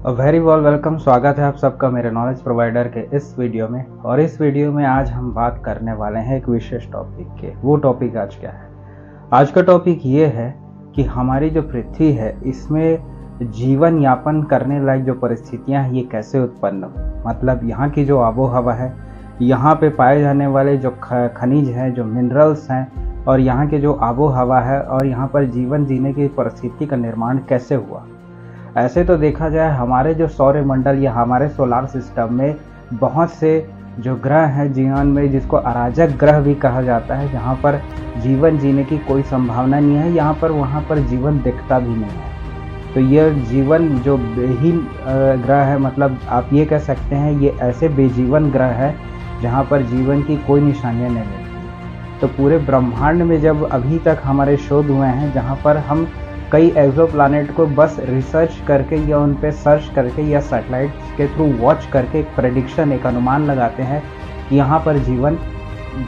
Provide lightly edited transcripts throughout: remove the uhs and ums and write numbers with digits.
Very welcome. स्वागत है आप सबका मेरे नॉलेज प्रोवाइडर के इस वीडियो में। और इस वीडियो में आज हम बात करने वाले हैं एक विशेष टॉपिक के। वो टॉपिक आज क्या है? आज का टॉपिक ये है कि हमारी जो पृथ्वी है इसमें जीवन यापन करने लायक जो परिस्थितियां हैं ये कैसे उत्पन्न हुई। मतलब यहाँ की जो आबो हवा है, यहाँ पे पाए जाने वाले जो खनिज हैं, जो मिनरल्स हैं, और यहाँ के जो आबो हवा है, और यहाँ पर जीवन जीने की परिस्थिति का निर्माण कैसे हुआ। ऐसे तो देखा जाए हमारे जो सौरमंडल या हमारे सोलार सिस्टम में बहुत से जो ग्रह हैं जीवन में, जिसको अराजक ग्रह भी कहा जाता है, जहाँ पर जीवन जीने की कोई संभावना नहीं है, यहाँ पर वहाँ पर जीवन दिखता भी नहीं है। तो ये जीवन जो बेहीन ग्रह है, मतलब आप ये कह सकते हैं ये ऐसे बेजीवन ग्रह है जहाँ पर जीवन की कोई निशानियाँ नहीं मिलती। तो पूरे ब्रह्मांड में जब अभी तक हमारे शोध हुए हैं, जहाँ पर हम कई एक्सोप्लैनेट को बस रिसर्च करके या उन पे सर्च करके या सैटेलाइट्स के थ्रू वॉच करके एक प्रेडिक्शन, एक अनुमान लगाते हैं कि यहाँ पर जीवन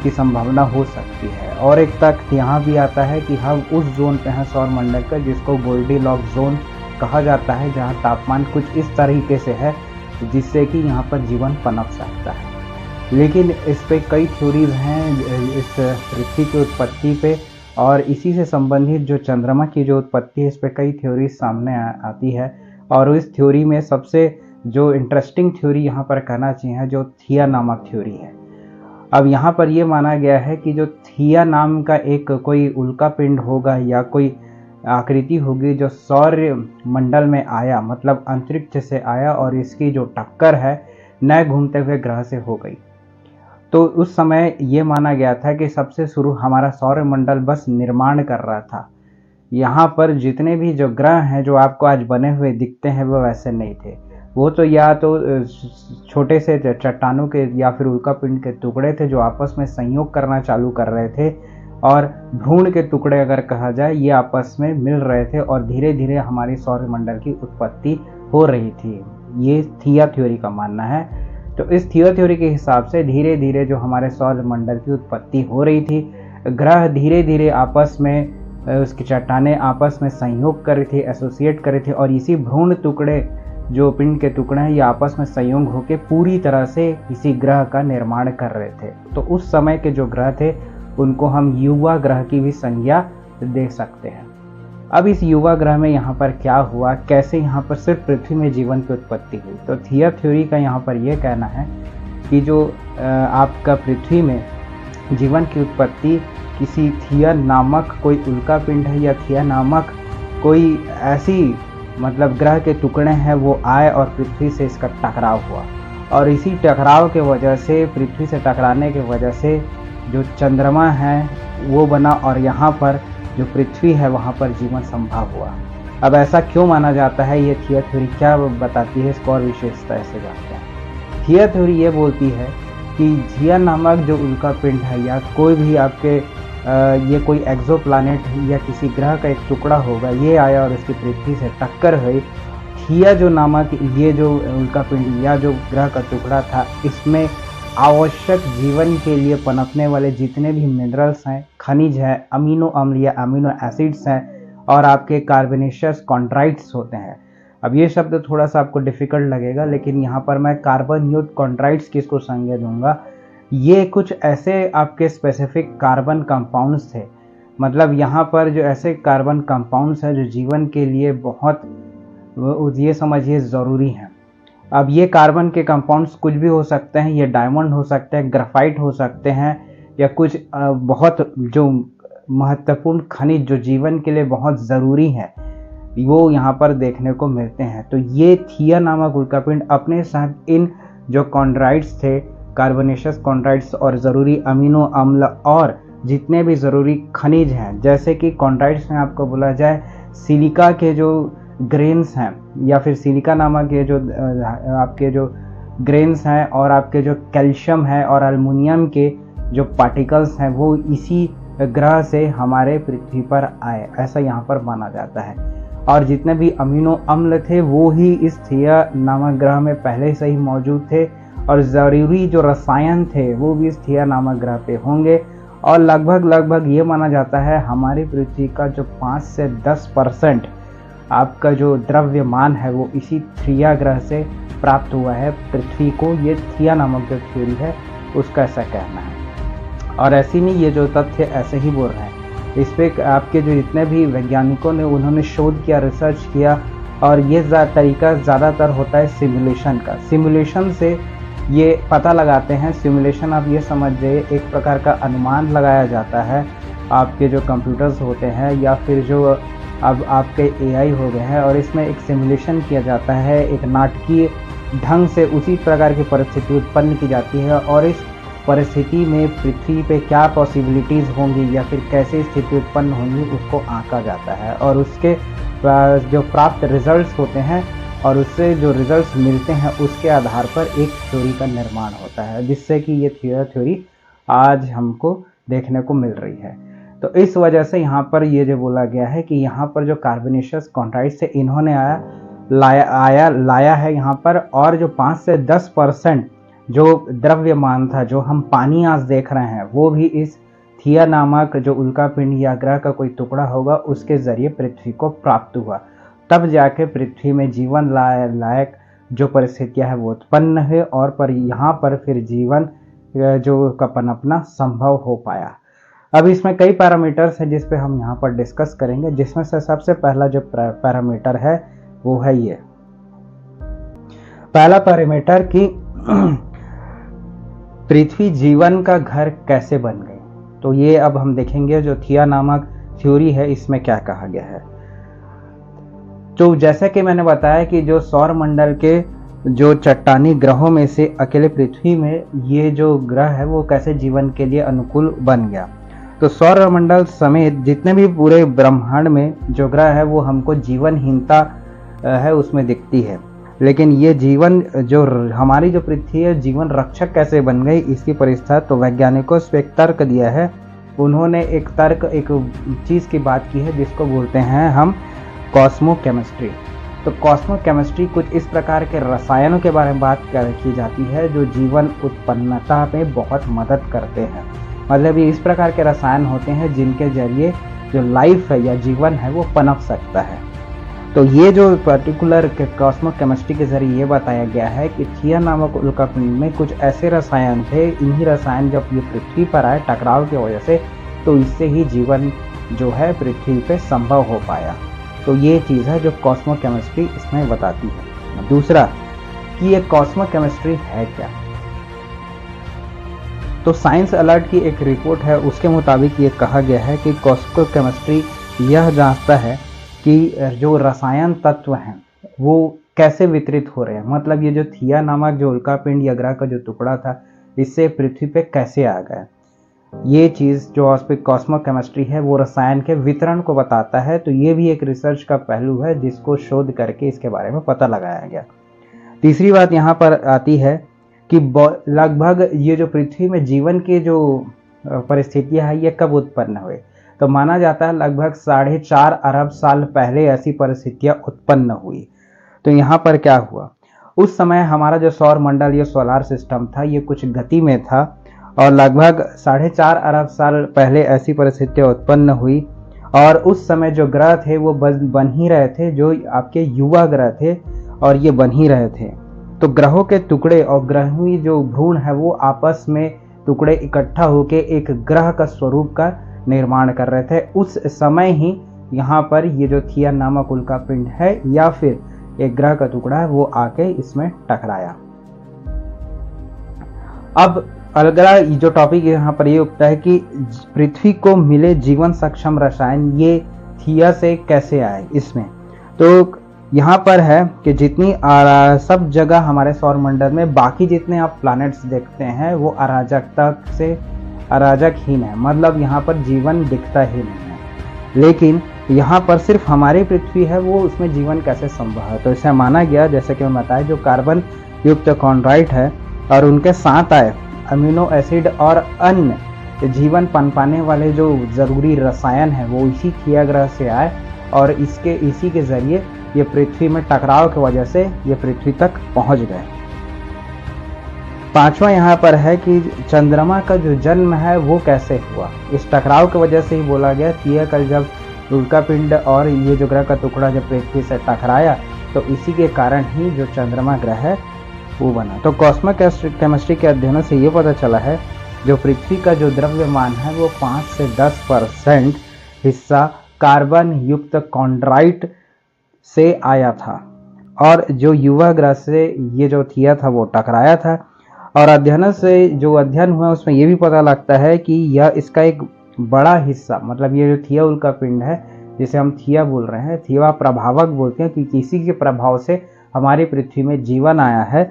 की संभावना हो सकती है। और एक तक यहाँ भी आता है कि हम उस जोन पे हैं सौरमंडल का जिसको गोल्डीलॉक्स जोन कहा जाता है, जहाँ तापमान कुछ इस तरीके से है जिससे कि यहाँ पर जीवन पनप सकता है। लेकिन इस पे कई थ्योरीज हैं इस पृथ्वी की उत्पत्ति पे, और इसी से संबंधित जो चंद्रमा की जो उत्पत्ति है इस पर कई थ्योरी सामने आती है। और इस थ्योरी में सबसे जो इंटरेस्टिंग थ्योरी यहाँ पर कहना चाहिए जो थिया नामक थ्योरी है। अब यहाँ पर ये माना गया है कि जो थिया नाम का एक कोई उल्का पिंड होगा या कोई आकृति होगी जो सौर्य मंडल में आया, मतलब अंतरिक्ष से आया, और इसकी जो टक्कर है नए घूमते हुए ग्रह से हो गई। तो उस समय ये माना गया था कि सबसे शुरू हमारा सौरमंडल बस निर्माण कर रहा था। यहाँ पर जितने भी जो ग्रह हैं जो आपको आज बने हुए दिखते हैं वो वैसे नहीं थे। वो तो या तो छोटे से चट्टानों के या फिर उल्कापिंड के टुकड़े थे जो आपस में संयोग करना चालू कर रहे थे, और भ्रूण के टुकड़े अगर कहा जाए ये आपस में मिल रहे थे, और धीरे धीरे हमारी सौरमंडल की उत्पत्ति हो रही थी। ये थिया थ्योरी का मानना है। तो इस थिया थ्योरी के हिसाब से धीरे धीरे जो हमारे सौरमंडल की उत्पत्ति हो रही थी, ग्रह धीरे धीरे आपस में, उसकी चट्टानें आपस में संयोग कर रही थी, एसोसिएट कर रही थी, और इसी भ्रूण टुकड़े जो पिंड के टुकड़े हैं ये आपस में संयोग होकर पूरी तरह से इसी ग्रह का निर्माण कर रहे थे। तो उस समय के जो ग्रह थे उनको हम युवा ग्रह की भी संज्ञा दे सकते हैं। अब इस युवा ग्रह में यहाँ पर क्या हुआ, कैसे यहाँ पर सिर्फ पृथ्वी में जीवन की उत्पत्ति हुई। तो थिया थ्योरी का यहाँ पर यह कहना है कि जो आपका पृथ्वी में जीवन की उत्पत्ति किसी थिया नामक कोई उल्का पिंड है या थिया नामक कोई ऐसी मतलब ग्रह के टुकड़े हैं वो आए और पृथ्वी से इसका टकराव हुआ, और इसी टकराव के वजह से, पृथ्वी से टकराने की वजह से जो चंद्रमा है वो बना, और यहाँ पर जो पृथ्वी है वहाँ पर जीवन संभव हुआ। अब ऐसा क्यों माना जाता है, ये थिया थ्योरी क्या बताती है, इसको और विशेषता ऐसे जानते हैं। थिया थ्योरी ये बोलती है कि थिया नामक जो उल्का पिंड है या कोई भी आपके ये कोई एक्सोप्लैनेट या किसी ग्रह का एक टुकड़ा होगा, ये आया और इसकी पृथ्वी से टक्कर हुई। थिया जो नामक ये जो उल्का पिंड या जो ग्रह का टुकड़ा था, इसमें आवश्यक जीवन के लिए पनपने वाले जितने भी मिनरल्स हैं, खनिज है, अमीनो अम्ल या अमीनो एसिड्स हैं, और आपके कार्बोनेशियस कॉन्ड्राइट्स होते हैं। अब ये शब्द थोड़ा सा आपको डिफिकल्ट लगेगा, लेकिन यहाँ पर मैं कार्बन युक्त कॉन्ड्राइट्स की इसको संज्ञा दूंगा। ये कुछ ऐसे आपके स्पेसिफिक कार्बन कंपाउंड्स थे, मतलब यहाँ पर जो ऐसे कार्बन कंपाउंड्स हैं जो जीवन के लिए बहुत, ये समझिए, ज़रूरी हैं। अब ये कार्बन के कंपाउंड्स कुछ भी हो सकते हैं, ये डायमंड हो सकते हैं, ग्राफाइट हो सकते हैं, या कुछ बहुत जो महत्वपूर्ण खनिज जो जीवन के लिए बहुत ज़रूरी है वो यहाँ पर देखने को मिलते हैं। तो ये थिया नामक उल्कापिंड अपने साथ इन जो कॉन्ड्राइट्स थे, कार्बोनेशियस कॉन्ड्राइट्स, और ज़रूरी अमीनो अम्ल और जितने भी ज़रूरी खनिज हैं, जैसे कि कॉन्ड्राइट्स में आपको बोला जाए सिलिका के जो ग्रेन्स हैं, या फिर सिलिका नामक ये जो आपके जो ग्रेन्स हैं, और आपके जो कैल्शियम है और एल्युमिनियम के जो पार्टिकल्स हैं वो इसी ग्रह से हमारे पृथ्वी पर आए, ऐसा यहाँ पर माना जाता है। और जितने भी अमीनो अम्ल थे वो ही इस थिया नामक ग्रह में पहले से ही मौजूद थे, और ज़रूरी जो रसायन थे वो भी इस थिया नामक ग्रह पे होंगे। और लगभग ये माना जाता है हमारी पृथ्वी का जो 5 से 10% आपका जो द्रव्यमान है वो इसी थिया ग्रह से प्राप्त हुआ है पृथ्वी को। ये थिया नामक जो थ्योरी है उसका ऐसा कहना है। और ऐसी नहीं, ये जो तथ्य ऐसे ही बोल रहे हैं, इस पर आपके जो जितने भी वैज्ञानिकों ने उन्होंने शोध किया, रिसर्च किया। और ये तरीका ज़्यादातर होता है सिमुलेशन का। सिमुलेशन से ये पता लगाते हैं, सिमुलेशन आप ये समझिए एक प्रकार का अनुमान लगाया जाता है। आपके जो कंप्यूटर्स होते हैं या फिर जो अब आपके एआई हो गए हैं, और इसमें एक सिमुलेशन किया जाता है, एक नाटकीय ढंग से उसी प्रकार की परिस्थिति उत्पन्न की जाती है। और इस परिस्थिति में पृथ्वी पे क्या पॉसिबिलिटीज़ होंगी या फिर कैसे स्थिति उत्पन्न होंगी उसको आंका जाता है। और उसके जो प्राप्त रिजल्ट्स होते हैं और उससे जो रिजल्ट्स मिलते हैं उसके आधार पर एक थ्योरी का निर्माण होता है, जिससे कि ये थ्योरी आज हमको देखने को मिल रही है। तो इस वजह से यहाँ पर ये जो बोला गया है कि यहाँ पर जो कार्बोनेशियस कॉन्ड्राइट्स से इन्होंने लाया है यहाँ पर, और जो 5 से 10% जो द्रव्यमान था, जो हम पानी आज देख रहे हैं, वो भी इस थिया नामक जो उल्कापिंड या ग्रह का कोई टुकड़ा होगा उसके जरिए पृथ्वी को प्राप्त हुआ। तब जाके पृथ्वी में जीवन लायक जो परिस्थितियां है वो उत्पन्न है, और पर यहाँ पर फिर जीवन जो का पनपना संभव हो पाया। अब इसमें कई पैरामीटर्स हैं जिस पे हम यहाँ पर डिस्कस करेंगे, जिसमें से सबसे पहला जो पैरामीटर है वो है ये पहला पैरामीटर कि पृथ्वी जीवन का घर कैसे बन गई। तो ये अब हम देखेंगे जो थिया नामक थ्योरी है इसमें क्या कहा गया है। तो जैसे कि मैंने बताया कि जो सौर मंडल के जो चट्टानी ग्रहों में से अकेले पृथ्वी में ये जो ग्रह है वो कैसे जीवन के लिए अनुकूल बन गया। तो सौर मंडल समेत जितने भी पूरे ब्रह्मांड में जो ग्रह है वो हमको जीवनहीनता है उसमें दिखती है, लेकिन ये जीवन जो हमारी जो पृथ्वी है जीवन रक्षक कैसे बन गई इसकी परिस्थिति। तो वैज्ञानिकों से एक तर्क दिया है, उन्होंने एक चीज़ की बात की है जिसको बोलते हैं हम कॉस्मोकेमिस्ट्री। तो कॉस्मोकेमिस्ट्री कुछ इस प्रकार के रसायनों के बारे में बात की जाती है जो जीवन उत्पन्नता में बहुत मदद करते हैं। मतलब ये इस प्रकार के रसायन होते हैं जिनके जरिए जो लाइफ है या जीवन है वो पनप सकता है। तो ये जो पर्टिकुलर कॉस्मोकेमिस्ट्री के जरिए ये बताया गया है कि थिया नामक उल्कापिंड में कुछ ऐसे रसायन थे, इन्हीं रसायन जब ये पृथ्वी पर आए टकराव की वजह से, तो इससे ही जीवन जो है पृथ्वी पे संभव हो पाया। तो ये चीज़ है जो कॉस्मोकेमिस्ट्री इसमें बताती है। दूसरा कि ये कॉस्मोकेमिस्ट्री है क्या। तो साइंस अलर्ट की एक रिपोर्ट है, उसके मुताबिक ये कहा गया है कि कॉस्मोकेमिस्ट्री यह जांचता है कि जो रसायन तत्व हैं वो कैसे वितरित हो रहे हैं। मतलब ये जो थिया नामक जो उल्कापिंड या ग्रह का जो टुकड़ा था इससे पृथ्वी पे कैसे आ गया। ये चीज़ जो कॉस्मोकेमिस्ट्री है वो रसायन के वितरण को बताता है। तो ये भी एक रिसर्च का पहलू है जिसको शोध करके इसके बारे में पता लगाया गया। तीसरी बात यहाँ पर आती है कि लगभग ये जो पृथ्वी में जीवन की जो परिस्थितियाँ है ये कब उत्पन्न हुए। तो माना जाता है लगभग 4.5 अरब साल पहले ऐसी परिस्थितियाँ उत्पन्न हुई। तो यहाँ पर क्या हुआ, उस समय हमारा जो सौर मंडल या सोलार सिस्टम था ये कुछ गति में था, और लगभग 4.5 अरब साल पहले ऐसी परिस्थितियाँ उत्पन्न हुई। और उस समय जो ग्रह थे वो बन ही रहे थे, जो आपके युवा ग्रह थे और ये बन ही रहे थे। तो ग्रहों के टुकड़े और ग्रहों जो भ्रूण है वो आपस में टुकड़े इकट्ठा होकर एक ग्रह का स्वरूप का निर्माण कर रहे थे। उस समय ही यहाँ पर ये जो थिया नामक उल्कापिंड है या फिर एक ग्रह का टुकड़ा है वो आके इसमें टकराया। अब अगला जो टॉपिक यहाँ पर ये उठता है कि पृथ्वी को मिले जीवन सक्षम रसायन ये थिया से कैसे आए इसमें। तो यहाँ पर है कि जितनी सब जगह हमारे सौर मंडल में बाकी जितने आप प्लैनेट्स देखते हैं वो अराजकहीन है, मतलब यहाँ पर जीवन दिखता ही नहीं है। लेकिन यहाँ पर सिर्फ हमारी पृथ्वी है, वो उसमें जीवन कैसे संभव है। तो इसे माना गया, जैसे कि मैं बताया, जो कार्बन युक्त कॉन्ड्राइट है और उनके साथ आए अमीनो एसिड और अन्य जीवन पनपाने वाले जो ज़रूरी रसायन है वो इसी थिया ग्रह से आए, और इसी के ज़रिए ये पृथ्वी में टकराव की वजह से ये पृथ्वी तक पहुंच गए। पांचवा यहाँ पर है कि चंद्रमा का जो जन्म है वो कैसे हुआ। इस टकराव की वजह से ही बोला गया थिया का जब उल्कापिंड और ये जो ग्रह का टुकड़ा जब पृथ्वी से टकराया तो इसी के कारण ही जो चंद्रमा ग्रह है वो बना। तो कॉस्मो केमिस्ट्री के अध्ययनों से ये पता चला है जो पृथ्वी का जो द्रव्यमान है वो 5 से 10% हिस्सा कार्बन युक्त कॉन्ड्राइट से आया था और जो युवा ग्रह से ये जो थिया था वो टकराया था। और अध्ययनों से जो अध्ययन हुआ उसमें ये भी पता लगता है कि यह इसका एक बड़ा हिस्सा, मतलब ये जो थिया उल्कापिंड है जिसे हम थिया बोल रहे हैं, थिया प्रभावक बोलते हैं, कि किसी के प्रभाव से हमारी पृथ्वी में जीवन आया है।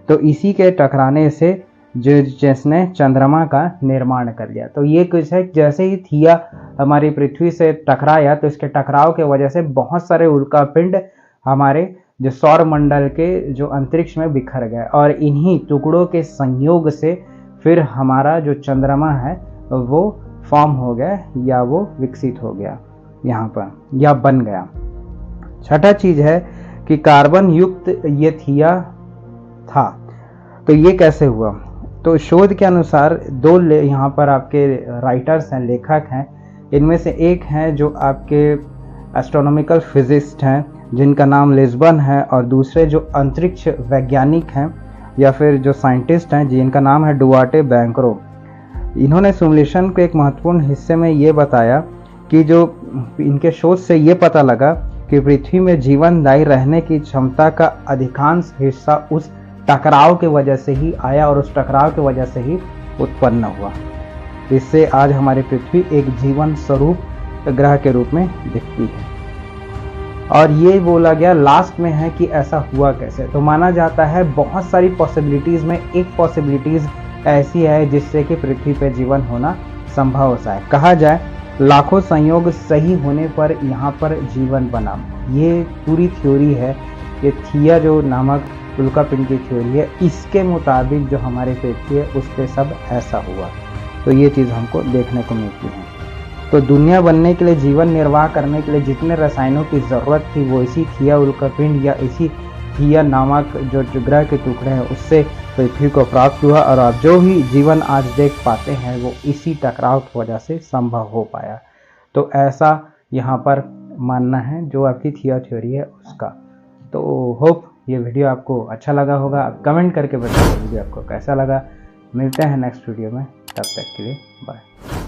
तो इसी के टकराने से जिसने चंद्रमा का निर्माण कर लिया। तो ये कुछ है, जैसे ही थिया हमारी पृथ्वी से टकराया तो इसके टकराव के वजह से बहुत सारे उल्कापिंड हमारे जो सौर मंडल के जो अंतरिक्ष में बिखर गए और इन्हीं टुकड़ों के संयोग से फिर हमारा जो चंद्रमा है वो फॉर्म हो गया या वो विकसित हो गया यहाँ पर या बन गया। छठा चीज है कि कार्बन युक्त ये थिया था। तो ये कैसे हुआ? तो शोध के अनुसार दो यहाँ पर आपके राइटर्स हैं, लेखक हैं। इनमें से एक हैं जो आपके एस्ट्रोनॉमिकल फिजिस्ट हैं जिनका नाम लिस्बन है, और दूसरे जो अंतरिक्ष वैज्ञानिक हैं या फिर जो साइंटिस्ट हैं जिनका नाम है डुआर्टे बैंकरो। इन्होंने सिमुलेशन के एक महत्वपूर्ण हिस्से में ये बताया कि जो इनके शोध से ये पता लगा कि पृथ्वी में जीवनदायी रहने की क्षमता का अधिकांश हिस्सा उस टकराव के वजह से ही आया और उस टकराव की वजह से ही उत्पन्न हुआ। इससे आज हमारी पृथ्वी एक जीवन स्वरूप ग्रह के रूप में दिखती है। और ये बोला गया लास्ट में है कि ऐसा हुआ कैसे। तो माना जाता है बहुत सारी पॉसिबिलिटीज में एक पॉसिबिलिटीज ऐसी है जिससे कि पृथ्वी पर जीवन होना संभव होता है। कहा जाए लाखों संयोग सही होने पर यहाँ पर जीवन बना। ये पूरी थ्योरी है, ये थिया जो नामक उल्कापिंड की थ्योरी है, इसके मुताबिक जो हमारे पृथ्वी है उस पर सब ऐसा हुआ। तो ये चीज़ हमको देखने को मिलती है। तो दुनिया बनने के लिए, जीवन निर्वाह करने के लिए जितने रसायनों की ज़रूरत थी वो इसी थिया उल्कापिंड या इसी थिया नामक जो ग्रह के टुकड़े हैं उससे पृथ्वी को प्राप्त हुआ। और आप जो भी जीवन आज देख पाते हैं वो इसी टकराव की वजह से संभव हो पाया। तो ऐसा यहाँ पर मानना है जो आपकी थिया थ्योरी है उसका। तो होप ये वीडियो आपको अच्छा लगा होगा। आप कमेंट करके बताइए वीडियो आपको कैसा लगा। मिलते हैं नेक्स्ट वीडियो में, तब तक के लिए बाय।